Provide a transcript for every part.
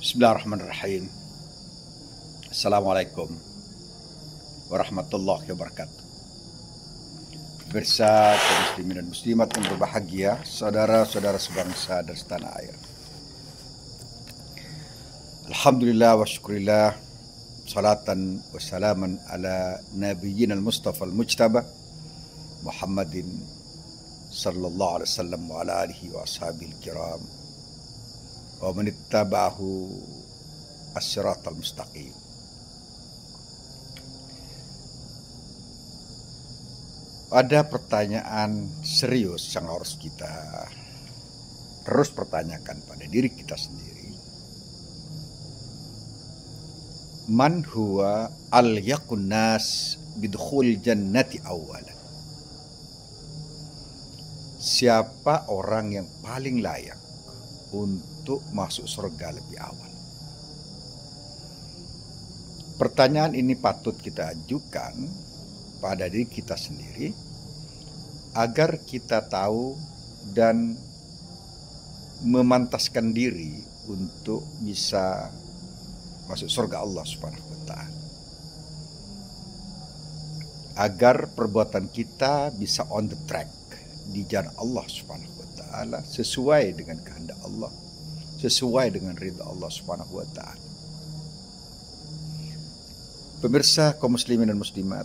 Bismillahirrahmanirrahim. Assalamualaikum warahmatullahi wabarakatuh. Pemirsa kaum muslimin dan muslimat yang berbahagia, saudara-saudara sebangsa dan setanah air. Alhamdulillah wa syukurillah, salatan wa salaman ala nabiyyina al-mustafa al-mujtaba Muhammadin sallallahu alaihi wasallam wa ala alihi wa ashabihi kiram wa man ittaba'ahu as-siratal mustaqim. Ada pertanyaan serius yang harus kita terus pertanyakan pada diri kita sendiri. Man huwa al-yaqun nas bidukhul jannati awwalan. Siapa orang yang paling layak untuk masuk surga lebih awal? Pertanyaan ini patut kita ajukan pada diri kita sendiri agar kita tahu dan memantaskan diri untuk bisa masuk surga Allah Subhanahu wa taala. Agar perbuatan kita bisa on the track di jalan Allah Subhanahu wa taala sesuai dengan kehendak Allah, sesuai dengan ridha Allah Subhanahu wa taala. Pemirsa kaum muslimin dan muslimat,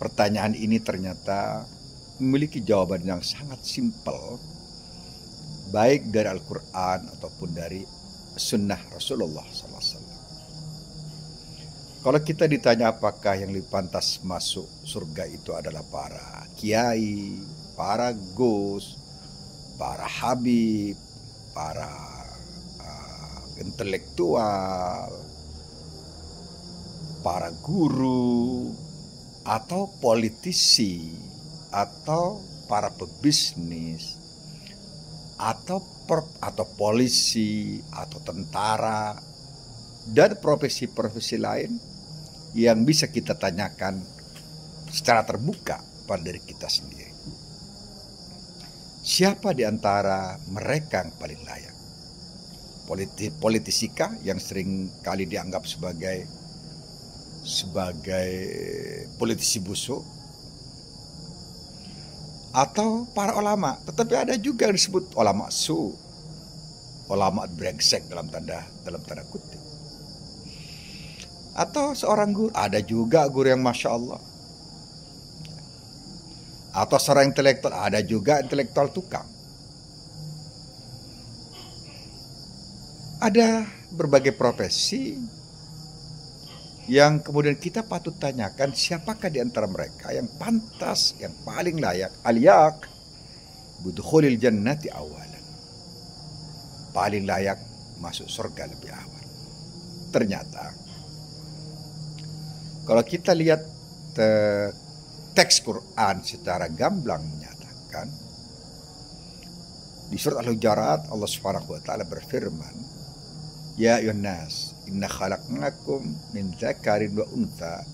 pertanyaan ini ternyata memiliki jawaban yang sangat simpel, baik dari Al-Quran ataupun dari Sunnah Rasulullah SAW. Kalau kita ditanya apakah yang lebih pantas masuk surga itu adalah para kiai, para gus, para habib, para intelektual, para guru, atau politisi, atau para pebisnis, atau polisi, atau tentara, dan profesi-profesi lain yang bisa kita tanyakan secara terbuka pada diri kita sendiri. Siapa di antara mereka yang paling layak? Politisikah yang sering kali dianggap sebagai politisi busuk, atau para ulama? Tetapi ada juga yang disebut ulama su, ulama brengsek dalam tanda kutip. Atau seorang guru, ada juga guru yang masya Allah. Atau seorang intelektual, ada juga intelektual tukang. Ada berbagai profesi yang kemudian kita patut tanyakan siapakah di antara mereka yang pantas, yang paling layak, al-yaq bidukhulil jannati awalan, paling layak masuk surga lebih awal. Ternyata kalau kita lihat teks Quran secara gamblang menyatakan, di surat Al-Hujurat Allah Subhanahu wa taala berfirman, ya ayyuhan nas inna khalaqnakum min dzakarin wa untha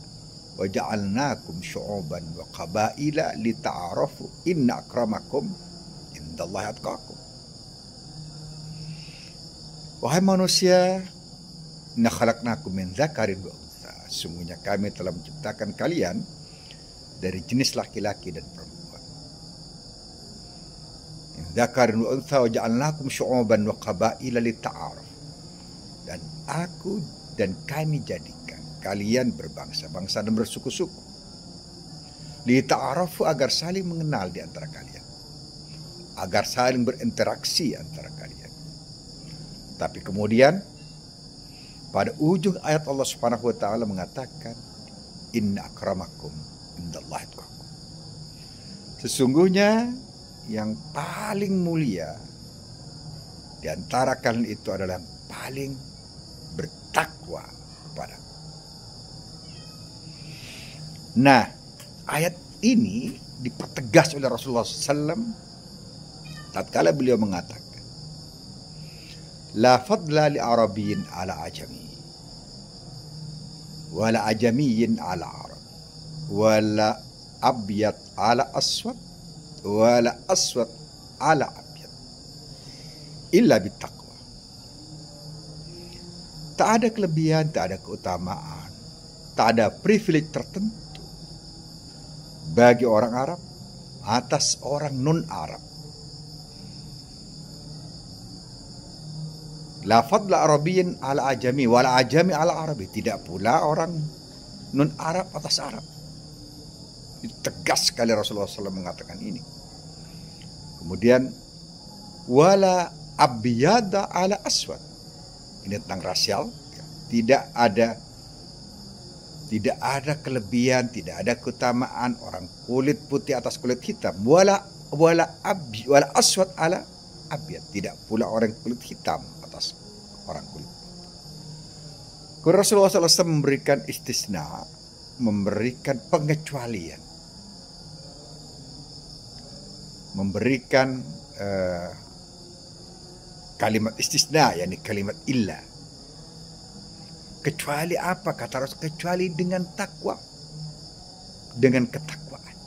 wa ja'alnakum syu'uban wa qabaila lita'arafu inna akramakum indallahi atqakum. Wahai manusia, inna khalaqnakum min dzakarin wa untha, sesungguhnya kami telah menciptakan kalian dari jenis laki-laki dan perempuan. Min dzakarin wa untha wa ja'alnakum syu'uban wa qabaila lita'arafu, dan aku dan kami jadikan kalian berbangsa-bangsa dan bersuku-suku. Lita'arafu, agar saling mengenal di antara kalian, agar saling berinteraksi antara kalian. Tapi kemudian pada ujung ayat Allah Subhanahu wa taala mengatakan, inna akramakum indallahi atqakum. Sesungguhnya yang paling mulia di antara kalian itu adalah yang paling bertakwa kepada. Nah, ayat ini dipertegas oleh Rasulullah SAW tatkala beliau mengatakan, la fadla li arabiyyin ala ajami, wala ajamiyyin ala arab, wala abyad ala aswad, wala aswad ala abyad, illa bittaqwa. Tak ada kelebihan, tak ada keutamaan, tak ada privilege tertentu bagi orang Arab atas orang non-Arab. La fadla Arabiyyin ala ajami wala ajami ala Arabi. Tidak pula orang non-Arab atas Arab. Itu tegas sekali Rasulullah SAW mengatakan ini. Kemudian wala abyada ala aswad. Ini tentang rasial. Tidak ada kelebihan, tidak ada keutamaan orang kulit putih atas kulit hitam. Wala aswad ala abyad. Tidak pula orang kulit hitam atas orang kulit putih. Rasulullah SAW memberikan istisna, memberikan pengecualian, memberikan kalimat istisna, yakni kalimat illa. Kecuali apa kata Rasul? Kecuali dengan takwa, dengan ketakwaan.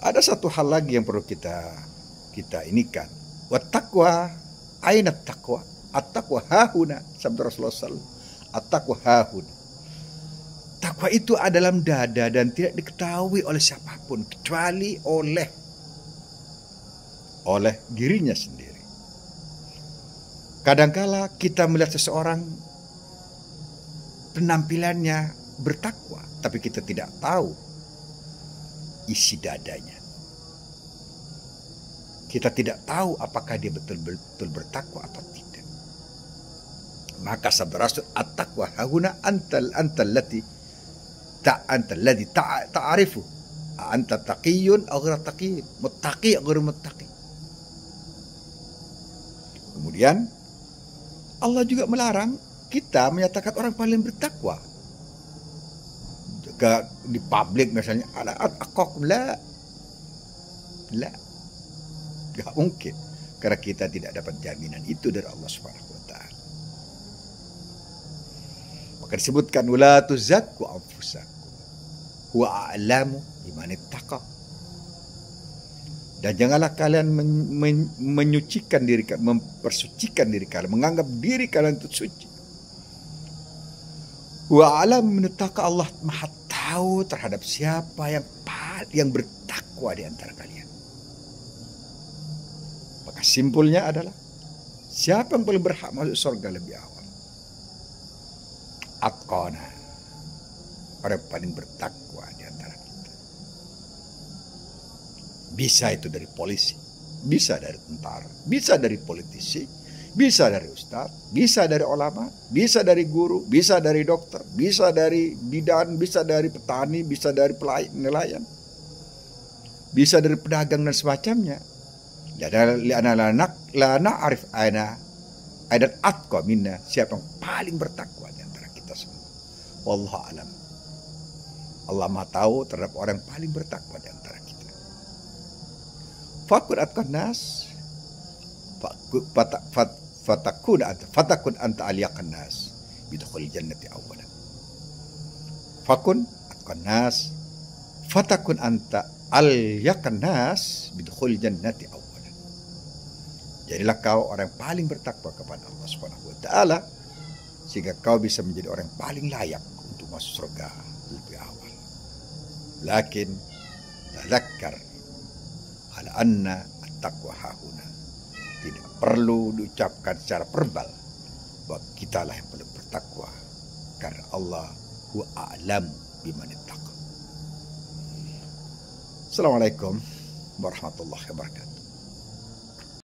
Ada satu hal lagi yang perlu kita inikan. Wat taqwa, aina taqwa? At-taqwa hahuna, sabda Rasulullah SAW. At-taqwa hahuna. Takwa itu ada dalam dada dan tidak diketahui oleh siapapun kecuali oleh dirinya sendiri. Kadangkala kita melihat seseorang penampilannya bertakwa, tapi kita tidak tahu isi dadanya. Kita tidak tahu apakah dia betul-betul bertakwa atau tidak. Maka sabda Rasul, at-taqwa hahuna antal ladzi ta'arifu anta taqiyun aw ghairu taqiyyin, muttaqi aw ghairu muttaqi. Kemudian Allah juga melarang kita menyatakan orang paling bertakwa. Di publik misalnya, ala atqakum, la, gak mungkin, karena kita tidak dapat jaminan itu dari Allah Subhanahu wa taala. Maka disebutkan wala tuzakku anfusakum huwa a'lamu biman ittaqa. Dan janganlah kalian menyucikan diri kalian, mempersucikan diri kalian, menganggap diri kalian itu suci. Wa a'lamu biman ittaqa, Allah Maha tahu terhadap siapa yang bertakwa di antara kalian. Maka simpulnya adalah siapa yang paling berhak masuk surga lebih awal? Atqana, orang paling bertakwa di antara kita. Bisa itu dari polisi, bisa dari tentara, bisa dari politisi, bisa dari ustadz, bisa dari ulama, bisa dari guru, bisa dari dokter, bisa dari bidan, bisa dari petani, bisa dari nelayan, bisa dari pedagang dan semacamnya. La na'rif aina aidan atqa minna, siapa yang paling bertakwa di antara kita semua. Wallahu alam. Allah Maha tahu terhadap orang yang paling bertakwa di antara kita. Fakun atqan nas, fatakun anta aliyaqan nas bidukhul jannati awwalan. Fakun atqan nas, fatakun anta aliyaqan nas bidukhul jannati awwalan. Jadilah kau orang yang paling bertakwa kepada Allah Subhanahu wa taala, sehingga kau bisa menjadi orang yang paling layak untuk masuk surga lebih awal. Lakin tadzakkar ala anna at-taqwa hahuna. Tidak perlu diucapkan secara verbal bahwa kitalah yang paling bertakwa, karena Allah huwa a'lamu biman ittaqa. Assalamualaikum warahmatullahi wabarakatuh.